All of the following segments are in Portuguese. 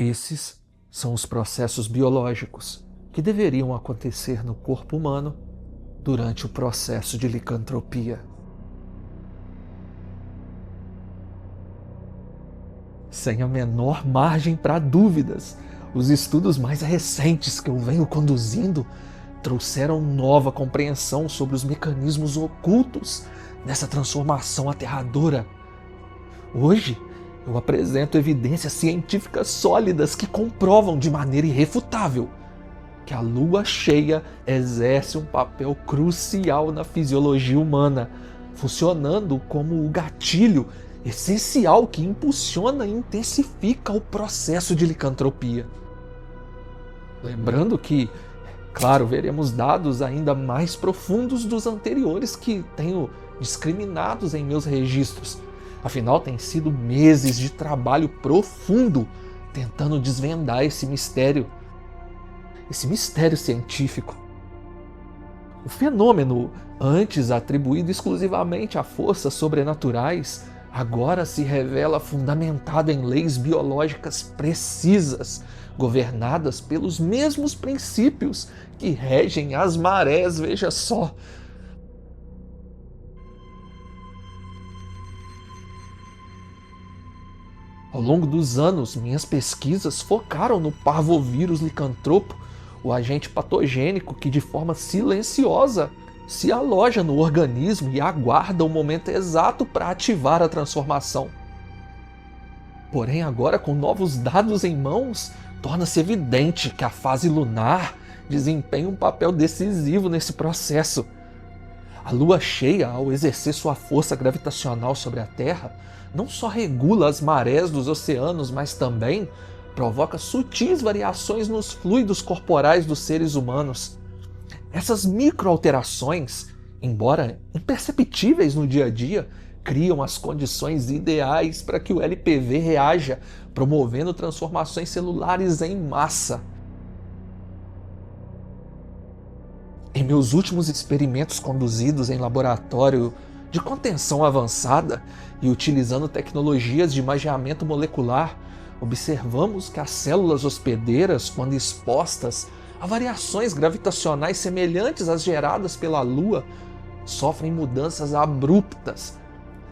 Esses são os processos biológicos que deveriam acontecer no corpo humano durante o processo de licantropia. Sem a menor margem para dúvidas, os estudos mais recentes que eu venho conduzindo trouxeram nova compreensão sobre os mecanismos ocultos nessa transformação aterradora. Hoje, eu apresento evidências científicas sólidas que comprovam de maneira irrefutável que a lua cheia exerce um papel crucial na fisiologia humana, funcionando como o gatilho essencial que impulsiona e intensifica o processo de licantropia. Lembrando que, claro, veremos dados ainda mais profundos dos anteriores que tenho discriminados em meus registros. Afinal, tem sido meses de trabalho profundo tentando desvendar esse mistério científico. O fenômeno, antes atribuído exclusivamente a forças sobrenaturais, agora se revela fundamentado em leis biológicas precisas, governadas pelos mesmos princípios que regem as marés, veja só. Ao longo dos anos, minhas pesquisas focaram no parvovírus licantropo, o agente patogênico que de forma silenciosa se aloja no organismo e aguarda o momento exato para ativar a transformação. Porém, agora com novos dados em mãos, torna-se evidente que a fase lunar desempenha um papel decisivo nesse processo. A lua cheia, ao exercer sua força gravitacional sobre a Terra, não só regula as marés dos oceanos, mas também provoca sutis variações nos fluidos corporais dos seres humanos. Essas microalterações, embora imperceptíveis no dia a dia, criam as condições ideais para que o LPV reaja, promovendo transformações celulares em massa. Em meus últimos experimentos conduzidos em laboratório de contenção avançada e utilizando tecnologias de imageamento molecular, observamos que as células hospedeiras, quando expostas a variações gravitacionais semelhantes às geradas pela Lua, sofrem mudanças abruptas.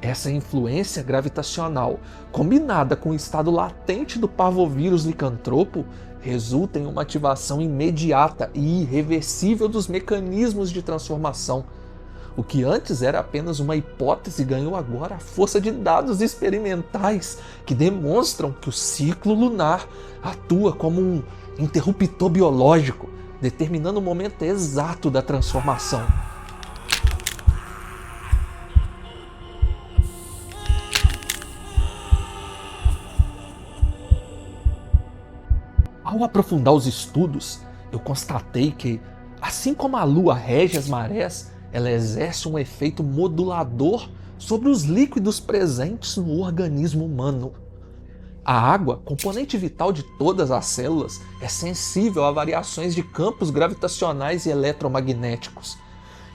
Essa influência gravitacional, combinada com o estado latente do parvovírus licantropo, resulta em uma ativação imediata e irreversível dos mecanismos de transformação. O que antes era apenas uma hipótese ganhou agora a força de dados experimentais que demonstram que o ciclo lunar atua como um interruptor biológico, determinando o momento exato da transformação. Ao aprofundar os estudos, eu constatei que, assim como a Lua rege as marés, ela exerce um efeito modulador sobre os líquidos presentes no organismo humano. A água, componente vital de todas as células, é sensível a variações de campos gravitacionais e eletromagnéticos.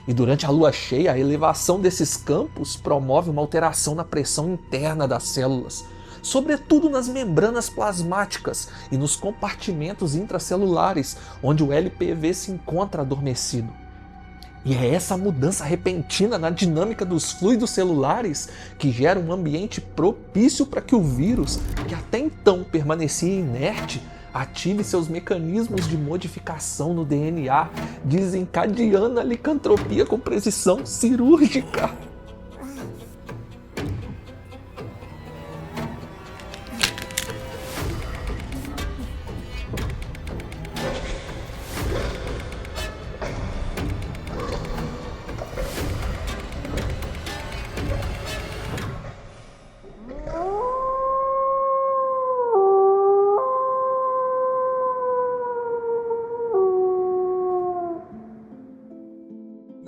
E durante a lua cheia, a elevação desses campos promove uma alteração na pressão interna das células, sobretudo nas membranas plasmáticas e nos compartimentos intracelulares, onde o LPV se encontra adormecido. E é essa mudança repentina na dinâmica dos fluidos celulares que gera um ambiente propício para que o vírus, que até então permanecia inerte, ative seus mecanismos de modificação no DNA, desencadeando a licantropia com precisão cirúrgica.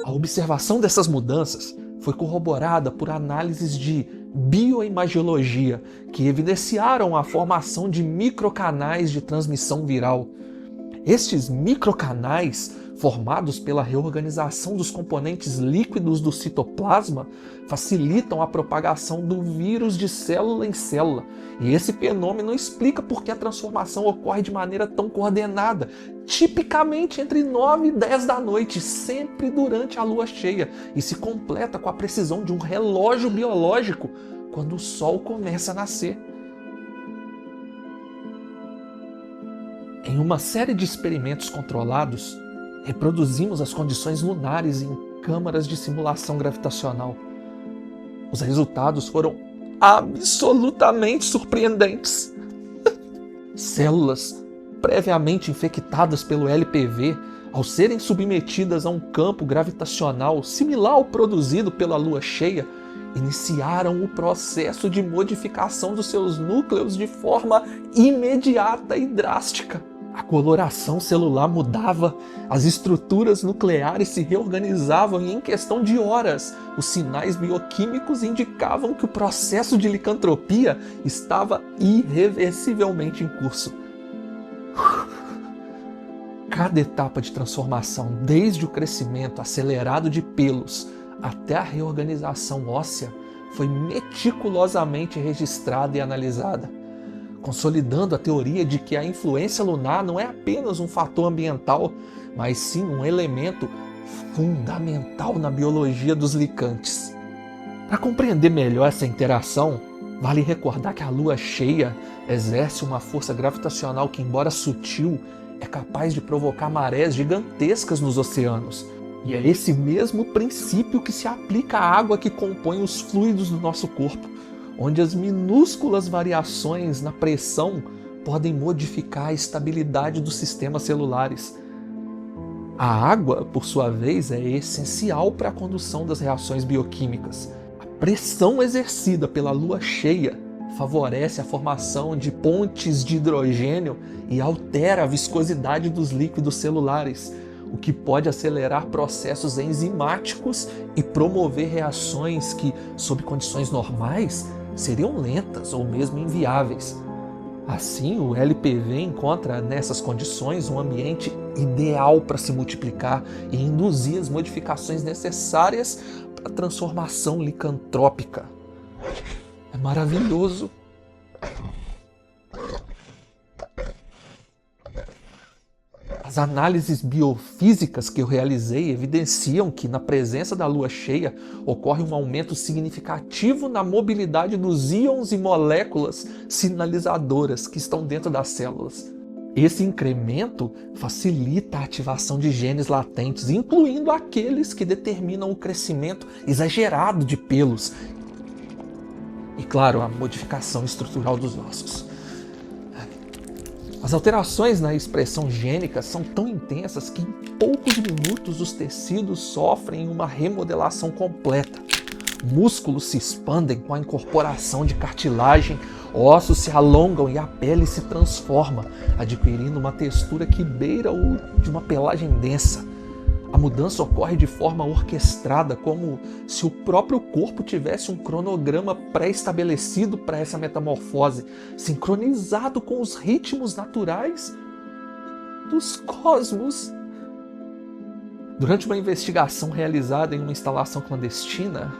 A observação dessas mudanças foi corroborada por análises de bioimagiologia que evidenciaram a formação de microcanais de transmissão viral. Estes microcanais, formados pela reorganização dos componentes líquidos do citoplasma, facilitam a propagação do vírus de célula em célula. E esse fenômeno explica por que a transformação ocorre de maneira tão coordenada, tipicamente entre 9 e 10 da noite, sempre durante a lua cheia, e se completa com a precisão de um relógio biológico quando o Sol começa a nascer. Em uma série de experimentos controlados, reproduzimos as condições lunares em câmaras de simulação gravitacional. Os resultados foram absolutamente surpreendentes. Células previamente infectadas pelo LPV, ao serem submetidas a um campo gravitacional similar ao produzido pela lua cheia, iniciaram o processo de modificação dos seus núcleos de forma imediata e drástica. A coloração celular mudava, as estruturas nucleares se reorganizavam e em questão de horas, os sinais bioquímicos indicavam que o processo de licantropia estava irreversivelmente em curso. Cada etapa de transformação, desde o crescimento acelerado de pelos até a reorganização óssea, foi meticulosamente registrada e analisada, consolidando a teoria de que a influência lunar não é apenas um fator ambiental, mas sim um elemento fundamental na biologia dos licantes. Para compreender melhor essa interação, vale recordar que a lua cheia exerce uma força gravitacional que, embora sutil, é capaz de provocar marés gigantescas nos oceanos. E é esse mesmo princípio que se aplica à água que compõe os fluidos do nosso corpo, onde as minúsculas variações na pressão podem modificar a estabilidade dos sistemas celulares. A água, por sua vez, é essencial para a condução das reações bioquímicas. A pressão exercida pela lua cheia favorece a formação de pontes de hidrogênio e altera a viscosidade dos líquidos celulares, o que pode acelerar processos enzimáticos e promover reações que, sob condições normais, seriam lentas ou mesmo inviáveis. Assim, o LPV encontra nessas condições um ambiente ideal para se multiplicar e induzir as modificações necessárias para a transformação licantrópica. É maravilhoso. As análises biofísicas que eu realizei evidenciam que, na presença da lua cheia, ocorre um aumento significativo na mobilidade dos íons e moléculas sinalizadoras que estão dentro das células. Esse incremento facilita a ativação de genes latentes, incluindo aqueles que determinam o crescimento exagerado de pelos e, claro, a modificação estrutural dos ossos. As alterações na expressão gênica são tão intensas que em poucos minutos os tecidos sofrem uma remodelação completa. Músculos se expandem com a incorporação de cartilagem, ossos se alongam e a pele se transforma, adquirindo uma textura que beira o de uma pelagem densa. A mudança ocorre de forma orquestrada, como se o próprio corpo tivesse um cronograma pré-estabelecido para essa metamorfose, sincronizado com os ritmos naturais dos cosmos. Durante uma investigação realizada em uma instalação clandestina,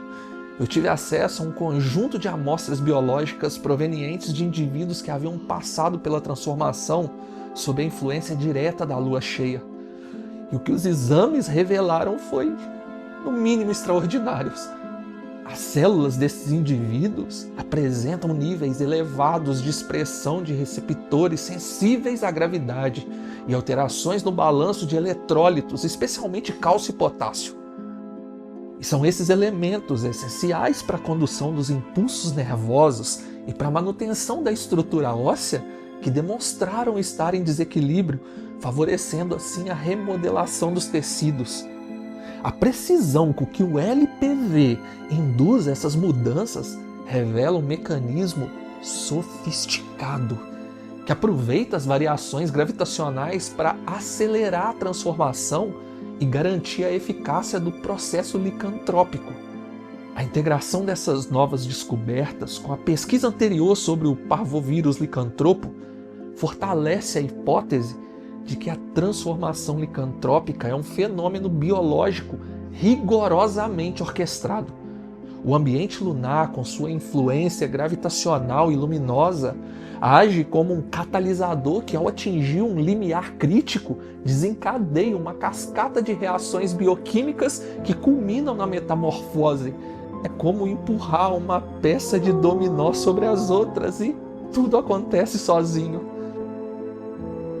eu tive acesso a um conjunto de amostras biológicas provenientes de indivíduos que haviam passado pela transformação sob a influência direta da lua cheia. E o que os exames revelaram foi, no mínimo, extraordinários. As células desses indivíduos apresentam níveis elevados de expressão de receptores sensíveis à gravidade e alterações no balanço de eletrólitos, especialmente cálcio e potássio. E são esses elementos essenciais para a condução dos impulsos nervosos e para a manutenção da estrutura óssea que demonstraram estar em desequilíbrio, favorecendo assim a remodelação dos tecidos. A precisão com que o LPV induz essas mudanças revela um mecanismo sofisticado, que aproveita as variações gravitacionais para acelerar a transformação e garantir a eficácia do processo licantrópico. A integração dessas novas descobertas com a pesquisa anterior sobre o parvovírus licantropo fortalece a hipótese de que a transformação licantrópica é um fenômeno biológico rigorosamente orquestrado. O ambiente lunar, com sua influência gravitacional e luminosa, age como um catalisador que, ao atingir um limiar crítico, desencadeia uma cascata de reações bioquímicas que culminam na metamorfose. É como empurrar uma peça de dominó sobre as outras e tudo acontece sozinho.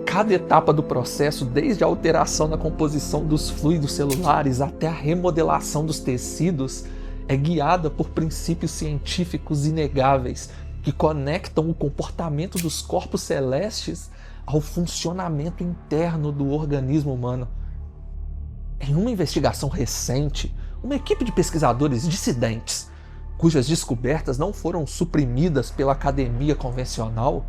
Cada etapa do processo, desde a alteração na composição dos fluidos celulares até a remodelação dos tecidos, é guiada por princípios científicos inegáveis que conectam o comportamento dos corpos celestes ao funcionamento interno do organismo humano. Em uma investigação recente, uma equipe de pesquisadores dissidentes, cujas descobertas não foram suprimidas pela academia convencional,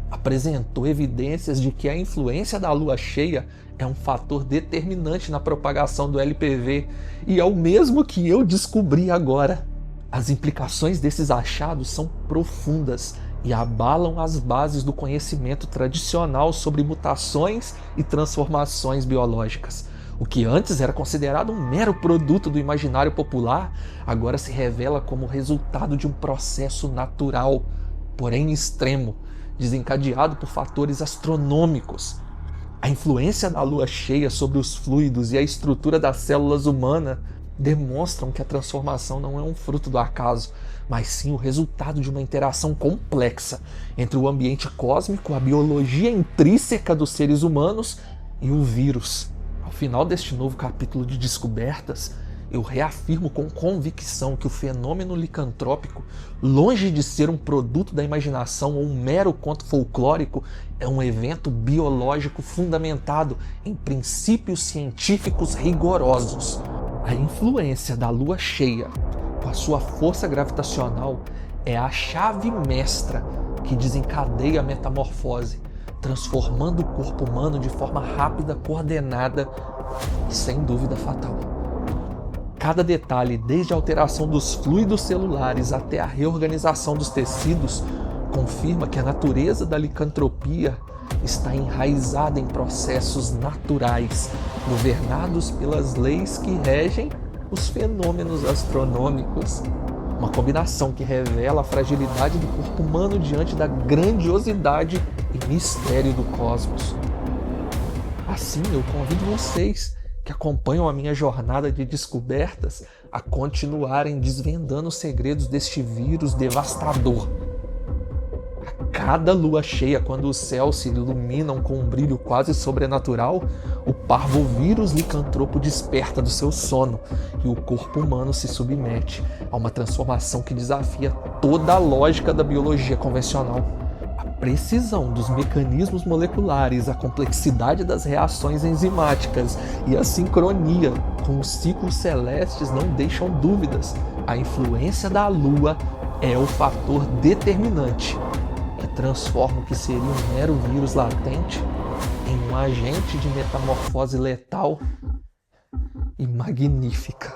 apresentou evidências de que a influência da lua cheia é um fator determinante na propagação do LPV, e é o mesmo que eu descobri agora. As implicações desses achados são profundas e abalam as bases do conhecimento tradicional sobre mutações e transformações biológicas. O que antes era considerado um mero produto do imaginário popular, agora se revela como resultado de um processo natural, porém extremo, desencadeado por fatores astronômicos. A influência da lua cheia sobre os fluidos e a estrutura das células humanas demonstram que a transformação não é um fruto do acaso, mas sim o resultado de uma interação complexa entre o ambiente cósmico, a biologia intrínseca dos seres humanos e o vírus. Ao final deste novo capítulo de descobertas, eu reafirmo com convicção que o fenômeno licantrópico, longe de ser um produto da imaginação ou um mero conto folclórico, é um evento biológico fundamentado em princípios científicos rigorosos. A influência da lua cheia, com a sua força gravitacional, é a chave mestra que desencadeia a metamorfose, transformando o corpo humano de forma rápida, coordenada e sem dúvida fatal. Cada detalhe, desde a alteração dos fluidos celulares até a reorganização dos tecidos, confirma que a natureza da licantropia está enraizada em processos naturais, governados pelas leis que regem os fenômenos astronômicos. Uma combinação que revela a fragilidade do corpo humano diante da grandiosidade e mistério do cosmos. Assim, eu convido vocês que acompanham a minha jornada de descobertas a continuarem desvendando os segredos deste vírus devastador. A cada lua cheia, quando os céus se iluminam com um brilho quase sobrenatural, o parvovírus licantropo desperta do seu sono e o corpo humano se submete a uma transformação que desafia toda a lógica da biologia convencional. A precisão dos mecanismos moleculares, a complexidade das reações enzimáticas e a sincronia com os ciclos celestes não deixam dúvidas. A influência da Lua é o fator determinante que transforma o que seria um mero vírus latente em um agente de metamorfose letal e magnífica.